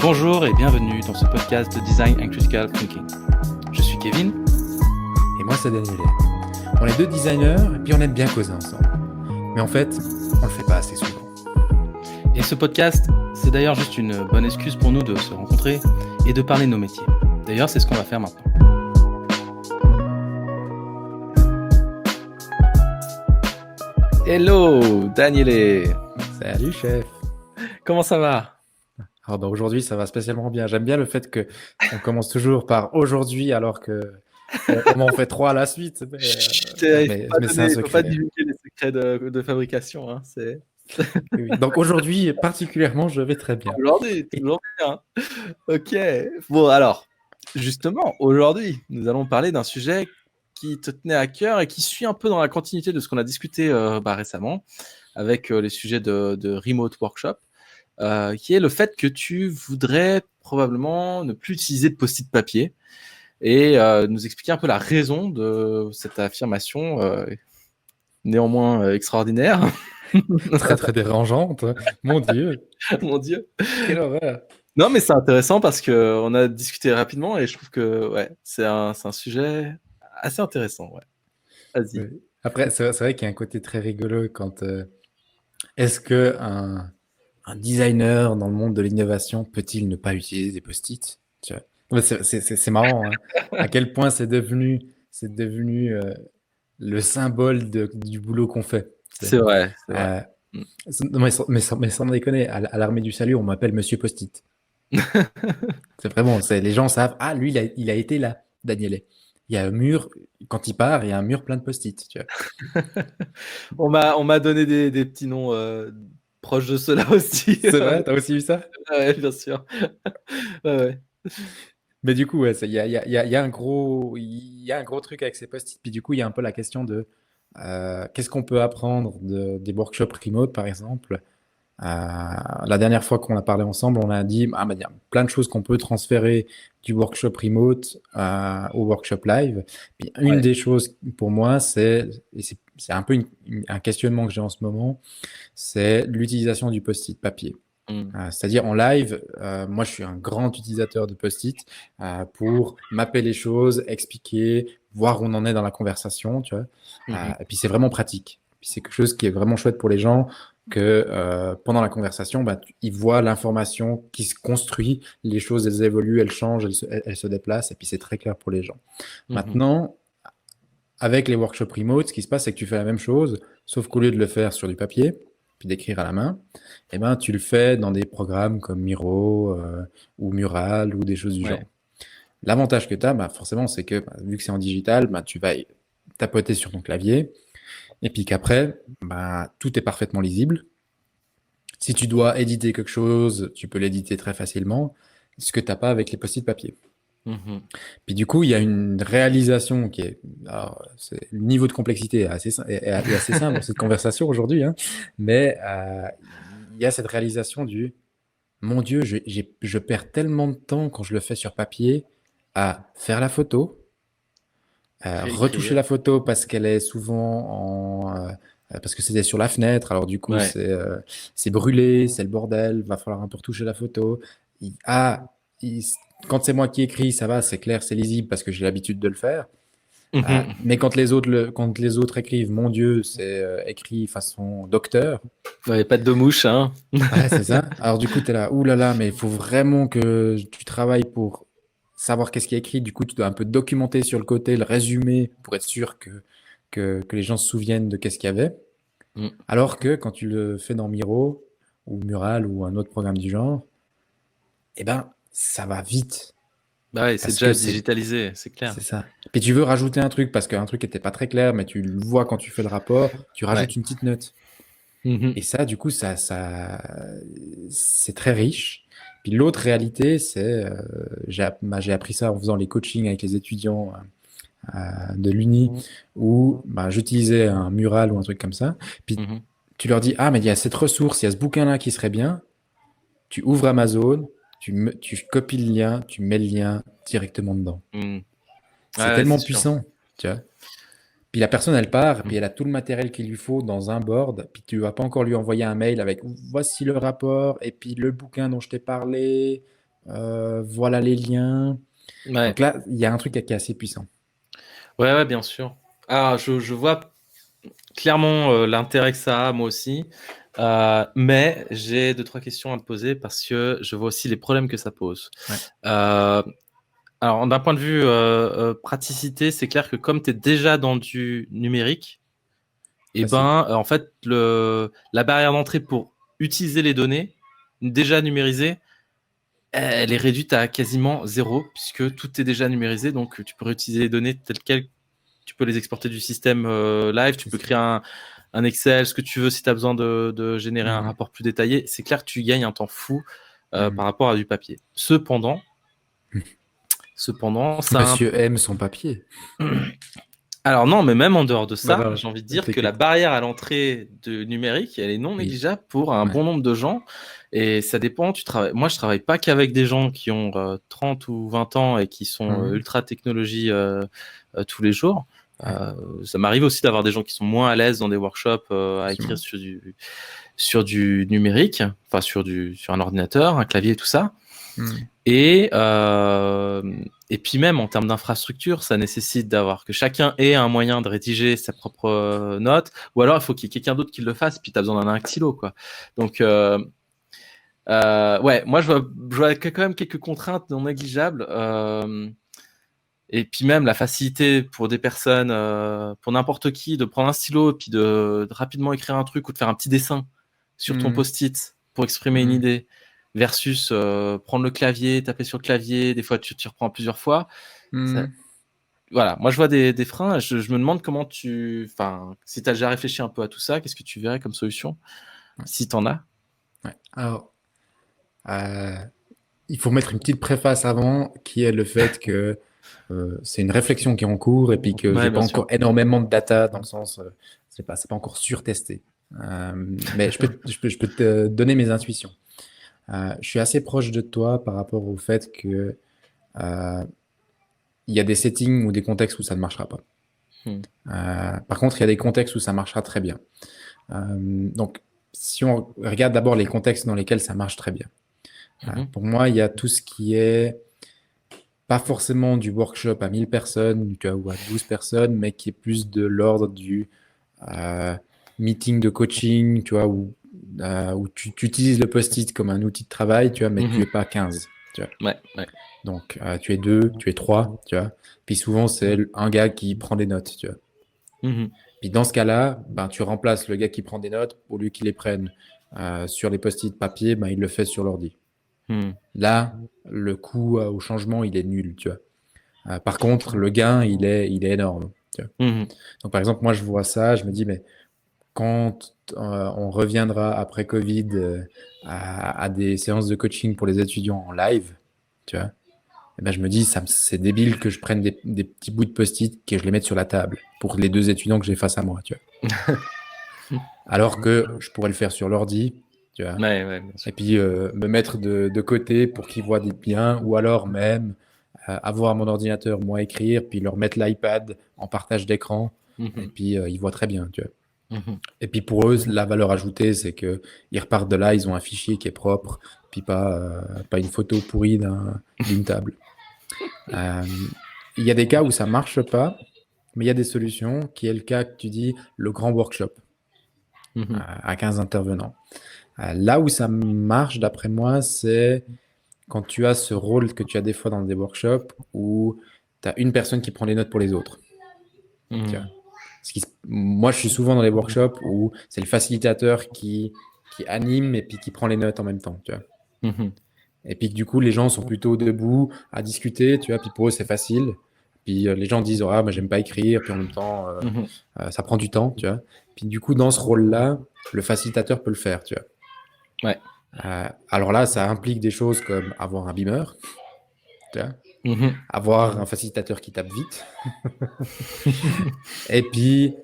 Bonjour et bienvenue dans ce podcast de Design and Critical Thinking. Je suis Kevin. Et moi, c'est Daniel. On est deux designers et puis on aime bien causer ensemble. Mais en fait, on le fait pas assez souvent. Et ce podcast, c'est d'ailleurs juste une bonne excuse pour nous de se rencontrer et de parler de nos métiers. D'ailleurs, c'est ce qu'on va faire maintenant. Hello, Daniele. Salut, chef. Comment ça va? Alors, aujourd'hui, ça va spécialement bien. J'aime bien le fait qu'on commence toujours par aujourd'hui alors que on en fait 3 à la suite. Mais c'est un Il ne faut pas secret. divulguer les secrets de fabrication. Hein, c'est... Oui. Donc aujourd'hui, particulièrement, je vais très bien. Aujourd'hui, toujours bien. Ok. Bon, alors, justement, aujourd'hui, nous allons parler d'un sujet qui te tenait à cœur et qui suit un peu dans la continuité de ce qu'on a discuté récemment avec les sujets de remote workshop, qui est le fait que tu voudrais probablement ne plus utiliser de post-it papier et nous expliquer un peu la raison de cette affirmation néanmoins extraordinaire. Très, très dérangeante. Mon Dieu. Mon Dieu. Quelle horreur. Non, mais c'est intéressant parce qu'on a discuté rapidement et je trouve que ouais, c'est un sujet assez intéressant. Ouais. Vas-y. Oui. Après, c'est vrai qu'il y a un côté très rigolo quand est-ce que un designer dans le monde de l'innovation peut-il ne pas utiliser des post-it? Tu vois? Ouais, c'est marrant, hein, à quel point c'est devenu le symbole du boulot qu'on fait. C'est vrai, c'est vrai. Non, mais sans déconner, à l'armée du salut, on m'appelle Monsieur Post-it. C'est vraiment, les gens savent, ah, lui, il a été là, Daniele. Il y a un mur, quand il part, il y a un mur plein de post-it, tu vois. On m'a donné des petits noms proches de cela aussi. C'est vrai, t'as aussi vu ça? Ouais, bien sûr. Ouais. Mais du coup, ouais, il y a un gros truc avec ces post-it. Puis du coup, il y a un peu la question de qu'est-ce qu'on peut apprendre des workshops remote, par exemple. La dernière fois qu'on a parlé ensemble, on a dit il y a plein de choses qu'on peut transférer du workshop remote au workshop live. Puis une des choses pour moi, c'est un peu un questionnement que j'ai en ce moment, c'est l'utilisation du post-it papier. C'est-à-dire en live, moi je suis un grand utilisateur de post-it pour mapper les choses, expliquer, voir où on en est dans la conversation, tu vois. Et puis c'est vraiment pratique. Puis c'est quelque chose qui est vraiment chouette pour les gens que pendant la conversation, ils voient l'information qui se construit, les choses elles évoluent, elles changent, elles se déplacent, et puis c'est très clair pour les gens. Maintenant, avec les workshops remote, ce qui se passe, c'est que tu fais la même chose, sauf qu'au lieu de le faire sur du papier, puis d'écrire à la main, eh ben, tu le fais dans des programmes comme Miro ou Mural ou des choses du genre. L'avantage que tu as, forcément, c'est que vu que c'est en digital, tu vas tapoter sur ton clavier et puis qu'après, tout est parfaitement lisible. Si tu dois éditer quelque chose, tu peux l'éditer très facilement, ce que tu n'as pas avec les post-it papier. Puis du coup, il y a une réalisation qui est... le niveau de complexité est assez simple dans cette conversation aujourd'hui, hein, mais il y a cette réalisation du « Mon Dieu, je perds tellement de temps quand je le fais sur papier à faire la photo, retoucher la photo parce qu'elle est souvent parce que c'était sur la fenêtre, alors du coup, c'est brûlé, c'est le bordel, va falloir un peu retoucher la photo. Quand c'est moi qui écris, ça va, c'est clair, c'est lisible parce que j'ai l'habitude de le faire. Mais quand les autres écrivent, mon Dieu, c'est écrit façon docteur. Ouais, pas de mouche, hein. Ouais, c'est ça. Alors du coup, t'es là, oulala, mais il faut vraiment que tu travailles pour savoir qu'est-ce qui est écrit. Du coup, tu dois un peu documenter sur le côté, le résumer pour être sûr que les gens se souviennent de qu'est-ce qu'il y avait. Alors que quand tu le fais dans Miro ou Mural ou un autre programme du genre, ça va vite. C'est déjà digitalisé, c'est clair. C'est ça. Puis tu veux rajouter un truc parce qu'un truc n'était pas très clair, mais tu le vois quand tu fais le rapport, tu rajoutes une petite note. Et ça, du coup, c'est très riche. Puis l'autre réalité, c'est, j'ai appris ça en faisant les coachings avec les étudiants de l'Uni, où j'utilisais un mural ou un truc comme ça. Puis tu leur dis, mais il y a cette ressource, il y a ce bouquin-là qui serait bien. Tu ouvres Amazon, tu copies le lien, tu mets le lien directement dedans. C'est tellement puissant, tu vois. Puis la personne, elle part, puis elle a tout le matériel qu'il lui faut dans un board, puis tu vas pas encore lui envoyer un mail avec « voici le rapport, et puis le bouquin dont je t'ai parlé ». voilà les liens. Ouais, Donc là, il y a un truc qui est assez puissant. ouais, ouais, bien sûr. Ah, je vois clairement l'intérêt que ça a, moi aussi. Mais j'ai deux, trois questions à te poser parce que je vois aussi les problèmes que ça pose. Ouais. Euh, alors, d'un point de vue praticité, c'est clair que comme tu es déjà dans du numérique, et Facile. ben, en fait, la barrière d'entrée pour utiliser les données déjà numérisées, elle est réduite à quasiment zéro, puisque tout est déjà numérisé. Donc, tu peux réutiliser les données telles quelles. Tu peux les exporter du système live, tu C'est peux ça. créer un Excel, ce que tu veux si tu as besoin de générer un Mhm. rapport plus détaillé. C'est clair que tu gagnes un temps fou Mhm. par rapport à du papier. Cependant, ça Monsieur aime son papier. Alors non, mais même en dehors de Bah, ça, pardon, j'ai envie de je dire que la t'écoute. barrière à l'entrée de numérique, elle est non Oui. négligeable pour un Ouais. bon nombre de gens. Et ça dépend, tu travailles. Moi, je travaille pas qu'avec des gens qui ont 30 ou 20 ans et qui sont Mhm. ultra technologie tous les jours. Ouais, Ça m'arrive aussi d'avoir des gens qui sont moins à l'aise dans des workshops à écrire absolument. sur du numérique, enfin sur un ordinateur, un clavier et tout ça. Mhm. Et, euh, et puis même en termes d'infrastructure, ça nécessite d'avoir que chacun ait un moyen de rédiger sa propre note, ou alors il faut qu'il y ait quelqu'un d'autre qui le fasse, puis tu as besoin d'un xylo, quoi. Donc, ouais, moi je vois quand même quelques contraintes non négligeables. Et puis même la facilité pour des personnes, pour n'importe qui, de prendre un stylo et puis de rapidement écrire un truc ou de faire un petit dessin sur ton Mhm. post-it pour exprimer une Mhm. idée, versus prendre le clavier, taper sur le clavier, des fois tu reprends plusieurs fois. Ça- Mhm. voilà, moi je vois des freins, je me demande comment enfin, si tu as déjà réfléchi un peu à tout ça, qu'est-ce que tu verrais comme solution, Ouais. si tu en as. Ouais. Alors, euh, il faut mettre une petite préface avant, qui est le fait que c'est une réflexion qui est en cours et puis que j'ai Ouais, pas bien sûr. encore énormément de data dans le sens, c'est pas encore surtesté. Mais je peux te donner mes intuitions. Je suis assez proche de toi par rapport au fait que euh, il y a des settings ou des contextes où ça ne marchera pas. Hmm. Par contre, il y a des contextes où ça marchera très bien. Donc, si on regarde d'abord les contextes dans lesquels ça marche très bien. Mhm. Pour moi, il y a tout ce qui est pas forcément du workshop à 1000 personnes, tu vois, ou à 12 personnes, mais qui est plus de l'ordre du euh, meeting de coaching, tu vois, où tu utilises le post-it comme un outil de travail, tu vois, mais tu Mhm. es pas 15, tu vois. Ouais, ouais. Donc, tu es deux, tu es trois, tu vois. Puis souvent, c'est un gars qui prend des notes, tu vois. Mhm. Puis dans ce cas-là, ben, tu remplaces le gars qui prend des notes, au lieu qu'il les prenne sur les post-it papier, ben, il le fait sur l'ordi. Mhm. Là, le coût au changement, il est nul, tu vois. Par contre, le gain, il est énorme, tu vois. Mhm. Donc, par exemple, moi, je vois ça, je me dis, mais quand on reviendra après Covid à des séances de coaching pour les étudiants en live, tu vois, eh ben, je me dis, c'est débile que je prenne des petits bouts de post-it que je les mette sur la table pour les deux étudiants que j'ai face à moi, tu vois. Alors que je pourrais le faire sur l'ordi, tu vois, Ouais, ouais, bien et sûr. puis me mettre de côté pour qu'ils voient des biens, ou alors même avoir mon ordinateur, moi écrire, puis leur mettre l'iPad en partage d'écran, et Mhm. puis ils voient très bien, tu vois. Mhm. Et puis pour eux, la valeur ajoutée, c'est que ils repartent de là, ils ont un fichier qui est propre, puis pas une photo pourrie d'une table. Euh, il y a des cas où ça marche pas, mais il y a des solutions, qui est le cas que tu dis, le grand workshop Mhm. à 15 intervenants. Là où ça marche, d'après moi, c'est quand tu as ce rôle que tu as des fois dans des workshops où tu as une personne qui prend les notes pour les autres. Tu vois. Mhm. Moi, je suis souvent dans les workshops où c'est le facilitateur qui anime et puis qui prend les notes en même temps. Tu vois. Mhm. Et puis que du coup, les gens sont plutôt debout à discuter. Tu vois. Puis pour eux, c'est facile. Puis les gens disent, ah, moi, j'aime pas écrire. Puis en même temps, Mhm. ça prend du temps. Tu vois. Puis du coup, dans ce rôle-là, le facilitateur peut le faire. Tu vois. Ouais. Alors là, ça implique des choses comme avoir un beamer, tu vois, Mhm. avoir un facilitateur qui tape vite, et puis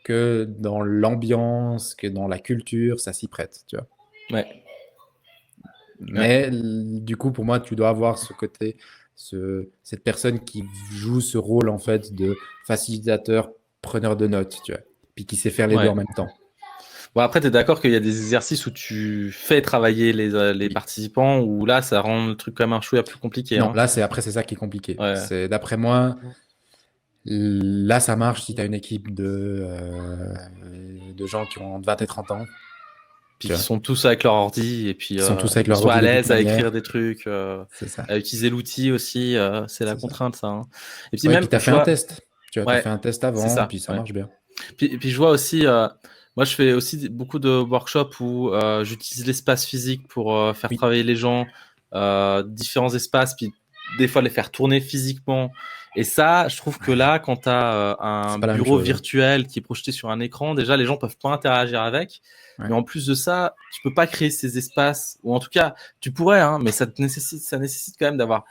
que dans l'ambiance, que dans la culture, ça s'y prête, tu vois. Ouais. Ouais. Mais du coup, pour moi, tu dois avoir ce côté, cette personne qui joue ce rôle en fait de facilitateur, preneur de notes, tu vois, puis qui sait faire les deux Ouais. en même temps. Bon, après, tu es d'accord qu'il y a des exercices où tu fais travailler les Oui. participants, où là, ça rend le truc quand même un chouïa plus compliqué. Non, Hein. là, c'est ça qui est compliqué. Ouais. C'est, d'après moi, là, ça marche si tu as une équipe de gens qui ont entre 20 et 30 ans, Puis tu qui vois, sont tous avec leur ordi, et puis qui sont tous avec ils leur sont à ordi de toute l'aise à écrire manière. des trucs, C'est ça. à utiliser l'outil aussi, c'est la C'est ça. contrainte, ça. Hein. Et puis Ouais, puis même, tu as je fait un vois, test. Tu vois, tu as ouais, fait un test c'est avant, ça, puis ça ouais. marche bien. Puis je vois aussi, moi je fais aussi beaucoup de workshops où j'utilise l'espace physique pour faire Oui, travailler les gens, différents espaces, puis des fois les faire tourner physiquement. Et ça, je trouve que ouais, là, quand tu as un c'est pas la même bureau chose, hein. virtuel qui est projeté sur un écran, déjà les gens peuvent pas interagir avec. Ouais. Mais en plus de ça, tu peux pas créer ces espaces, ou en tout cas, tu pourrais, hein, mais ça nécessite quand même d'avoir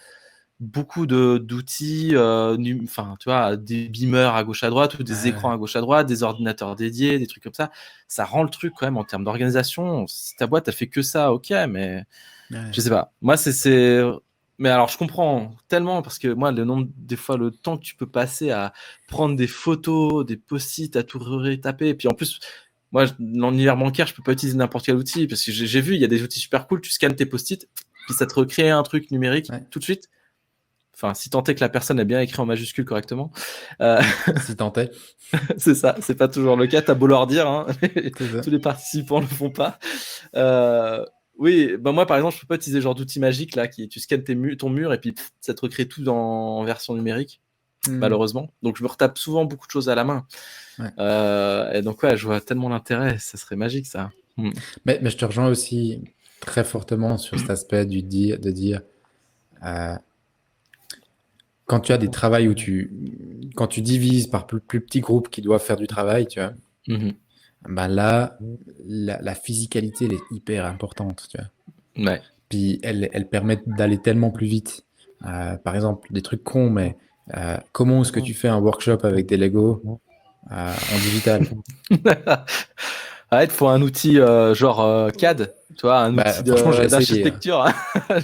beaucoup d'outils, enfin, tu vois, des beamers à gauche à droite ou des écrans Ouais, à gauche à droite, des ordinateurs dédiés, des trucs comme ça. Ça rend le truc quand même en termes d'organisation. Si ta boîte a fait que ça, ok, mais je ouais. sais pas. Moi, mais alors, je comprends tellement parce que moi, le nombre, des fois, le temps que tu peux passer à prendre des photos, des post-it, à tout retaper. Et puis en plus, moi, dans l'univers bancaire, je peux pas utiliser n'importe quel outil parce que j'ai vu, il y a des outils super cool. Tu scannes tes post-it, puis ça te recrée un truc numérique Ouais. tout de suite. Enfin, si tant est que la personne a bien écrit en majuscule correctement. Euh, Si tant est, c'est ça, c'est pas toujours le cas. T'as beau leur dire, hein, c'est ça. tous les participants ne le font pas. Euh, oui, bah moi par exemple, je peux pas utiliser ce genre d'outil magique là, qui tu scannes ton mur et puis ça te recrée tout en version numérique, Hmm. malheureusement. Donc je me retape souvent beaucoup de choses à la main. Ouais. Et donc ouais, je vois tellement l'intérêt, ça serait magique ça. Hmm. Mais je te rejoins aussi très fortement sur cet aspect de dire, euh, quand tu as des travails quand tu divises par plus petits groupes qui doivent faire du travail, tu vois, Mhm. ben là, la physicalité, elle est hyper importante, tu vois. Ouais. Puis elle permet d'aller tellement plus vite. Par exemple, des trucs cons, mais comment est-ce que tu fais un workshop avec des Lego en digital? Ah, il te faut un outil genre CAD, tu vois, un outil Bah, franchement, j'ai essayé, hein. d'architecture.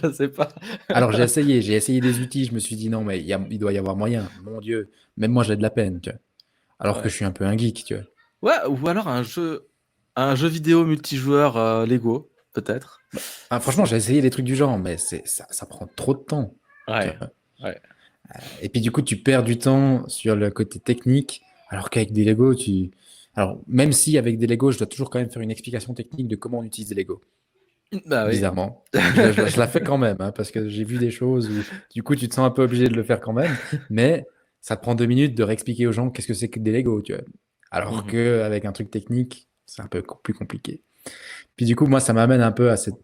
Je sais pas. Alors j'ai essayé des outils, je me suis dit non, mais il doit y avoir moyen. Mon Dieu, même moi j'ai de la peine, tu vois. Alors que Ouais. je suis un peu un geek, tu vois. Ouais, ou alors un jeu vidéo multijoueur Lego, peut-être. Franchement, j'ai essayé des trucs du genre, mais ça prend trop de temps, tu Ouais, vois. ouais. Et puis du coup, tu perds du temps sur le côté technique, alors qu'avec des Lego, Alors, même si avec des Lego, je dois toujours quand même faire une explication technique de comment on utilise des Lego, Bah oui. bizarrement. Je la fais quand même, hein, parce que j'ai vu des choses où, du coup, tu te sens un peu obligé de le faire quand même, mais ça te prend 2 minutes de réexpliquer aux gens qu'est-ce que c'est que des Lego, tu vois. Alors Mhm. qu'avec un truc technique, c'est un peu plus compliqué. Puis du coup, moi, ça m'amène un peu à cette...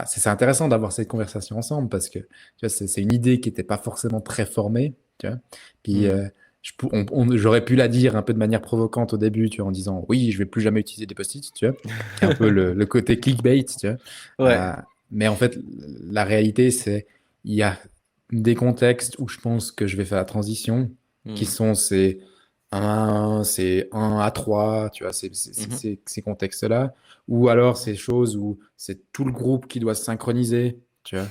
c'est intéressant d'avoir cette conversation ensemble parce que tu vois, c'est une idée qui n'était pas forcément très formée, tu vois. Puis Mhm. j'aurais pu la dire un peu de manière provocante au début, tu vois, en disant oui, je vais plus jamais utiliser des post-it, tu vois, qui est un peu le côté clickbait, tu vois. Ouais. Euh, mais en fait, la réalité, c'est il y a des contextes où je pense que je vais faire la transition, qui Mhm. sont c'est 1 à 3, tu vois, Mhm. ces contextes-là. Ou alors ces choses où c'est tout le groupe qui doit se synchroniser, tu vois.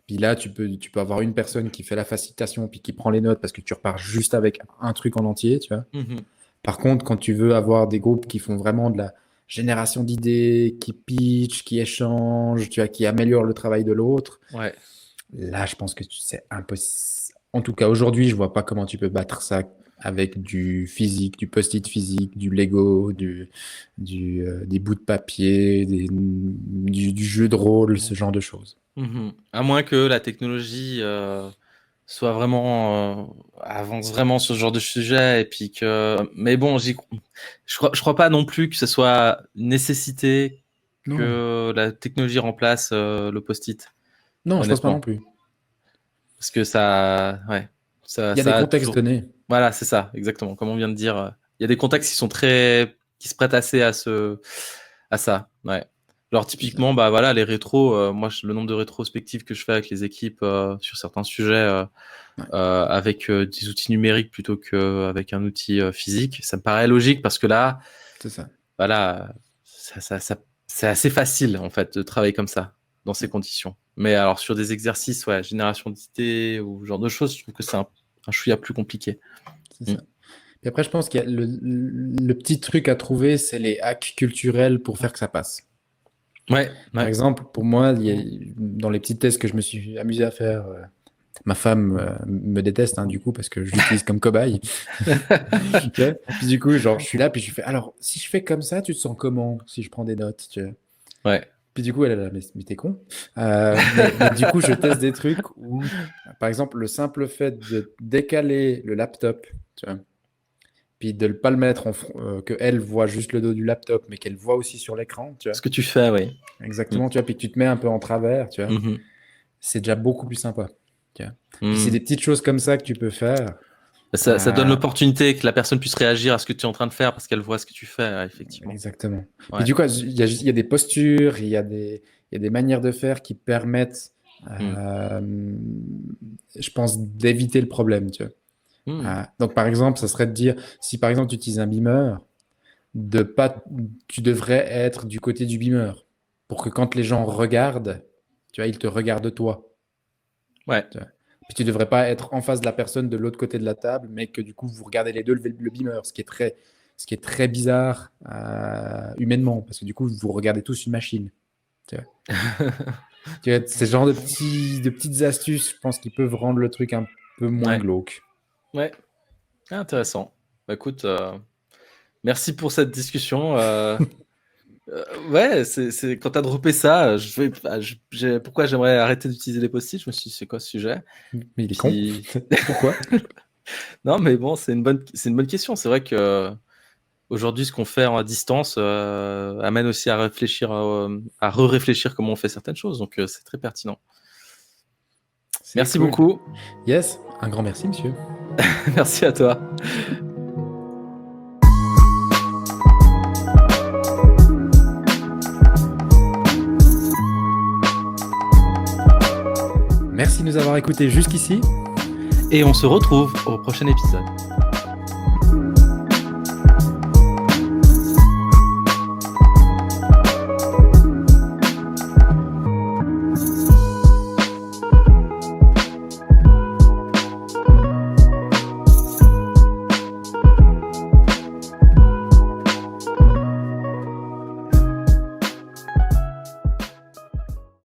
Puis là, tu peux avoir une personne qui fait la facilitation, puis qui prend les notes parce que tu repars juste avec un truc en entier, tu vois. Mhm. Par contre, quand tu veux avoir des groupes qui font vraiment de la génération d'idées, qui pitch, qui échangent, tu vois, qui améliorent le travail de l'autre, Ouais. là, je pense que c'est impossible. En tout cas, aujourd'hui, je vois pas comment tu peux battre ça avec du physique, du post-it physique, du Lego, des bouts de papier, du jeu de rôle, ce genre de choses. Mhm. À moins que la technologie soit vraiment avance vraiment sur ce genre de sujet et puis que. Mais bon, je crois pas non plus que ce soit une nécessité Non, que la technologie remplace le post-it, non, je pense pas non honnêtement. plus. Parce que ça, ouais, Il y a des ça a contextes toujours. donnés. Voilà, c'est ça, exactement. Comme on vient de dire, il y a des contextes qui sont qui se prêtent assez à ça. Ouais. Alors C'est ça. typiquement, bah voilà, les rétros. Moi, le nombre de rétrospectives que je fais avec les équipes sur certains sujets Ouais, avec des outils numériques plutôt qu'avec un outil physique, ça me paraît logique parce que là, c'est ça. voilà, c'est assez facile en fait de travailler comme ça dans ces Ouais, conditions. Mais alors sur des exercices, ouais, génération d'idées ou ce genre de choses, je trouve que c'est un chouïa plus compliqué. c'est Mm. ça. Puis après, je pense qu'il y a le petit truc à trouver, c'est les hacks culturels pour faire que ça passe. Ouais, Par ouais. exemple, pour moi, dans les petits tests que je me suis amusé à faire, ma femme me déteste, hein, du coup, parce que je l'utilise comme cobaye. Tu vois. Puis du coup, genre, je suis là, puis je lui fais, alors, si je fais comme ça, tu te sens comment si je prends des notes, tu vois. Ouais. Puis du coup, elle est là, mais t'es con. Mais du coup, je teste des trucs où, par exemple, le simple fait de décaler le laptop, tu vois, puis de ne pas le mettre que elle voit juste le dos du laptop, mais qu'elle voit aussi sur l'écran, tu vois. Ce que tu fais, oui. Mm. Exactement, tu vois, puis que tu te mets un peu en travers, tu vois. Mhm. C'est déjà beaucoup plus sympa, tu vois. Puis c'est Mm. des petites choses comme ça que tu peux faire. Ça donne l'opportunité que la personne puisse réagir à ce que tu es en train de faire parce qu'elle voit ce que tu fais, effectivement. Exactement. Puis Ouais. du coup, il y a des postures, il y a des manières de faire qui permettent, Mm. je pense, d'éviter le problème, tu vois. Mm. Donc, par exemple, ça serait de dire, si par exemple tu utilises un beamer, tu devrais être du côté du beamer pour que quand les gens regardent, tu vois, ils te regardent toi. Ouais. Tu vois. Puis tu devrais pas être en face de la personne de l'autre côté de la table, mais que du coup vous regardez les deux le beamer, ce qui est très bizarre humainement, parce que du coup vous regardez tous une machine. Tu vois. Tu vois, c'est ce genre de petites astuces, je pense, qui peuvent rendre le truc un peu moins Ouais. glauque. Ouais. Intéressant. Bah, écoute, merci pour cette discussion. Ouais, c'est quand t'as droppé ça, pourquoi j'aimerais arrêter d'utiliser les post-it, je me suis dit, c'est quoi ce sujet? Mais il est con. Puis Pourquoi? non, mais bon, c'est une bonne question. C'est vrai que aujourd'hui, ce qu'on fait à distance amène aussi à réfléchir, à re-réfléchir comment on fait certaines choses. Donc, c'est très pertinent. C'est Merci cool. beaucoup. Yes, un grand merci, monsieur. Merci à toi. Merci de nous avoir écoutés jusqu'ici. Et on se retrouve au prochain épisode.